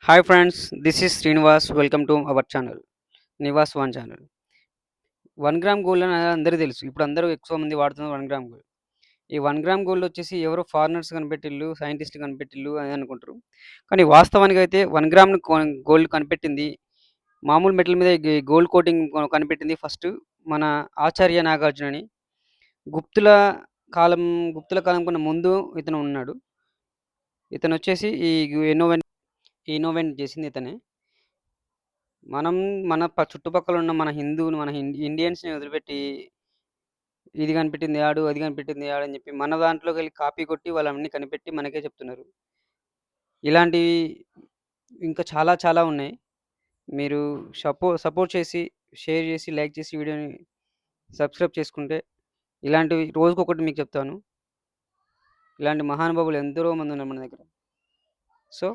Hi friends, this is Srinivas. Welcome to our channel, Nivas one channel. 1 gram gold అని అందరికీ తెలుసు. ఇప్పుడు అందరూ ఎక్కువ మంది వాడుతున్నారు 1 గ్రామ్ గోల్డ్. ఈ 1 గ్రామ్ గోల్డ్ వచ్చేసి ఎవరో ఫారినర్స్ కనిపెట్టిల్లు, సైంటిస్ట్‌లు కనిపెట్టిల్లు అని అనుకుంటారు. కానీ వాస్తవానికైతే 1 గ్రామ్ గోల్డ్ కనిపెట్టింది, మామూలు మెటల్ మీద గోల్డ్ కోటింగ్ కనిపెట్టింది ఫస్ట్ మన ఆచార్య నాగార్జున అని. గుప్తుల కాలం గుప్తుల కాలం కన్నా ముందు ఇతను ఉన్నాడు. ఇతనొచ్చేసి ఇన్నోవెంట్ చేసింది ఇతనే. మనం మన చుట్టుపక్కల ఉన్న మన హిందువులు, మన ఇండియన్స్‌ని వదిలిపెట్టి ఇది కనిపెట్టింది ఆడు, అది కనిపెట్టింది ఆడు అని చెప్పి మన దాంట్లోకెళ్ళి కాపీ కొట్టి వాళ్ళన్నీ కనిపెట్టి మనకే చెప్తున్నారు. ఇలాంటివి ఇంకా చాలా చాలా ఉన్నాయి. మీరు సపోర్ట్ చేసి, షేర్ చేసి, లైక్ చేసి వీడియోని సబ్స్క్రైబ్ చేసుకుంటే ఇలాంటివి రోజుకొకటి మీకు చెప్తాను. ఇలాంటి మహానుభావులు ఎందరో మంది ఉన్నారు మన దగ్గర.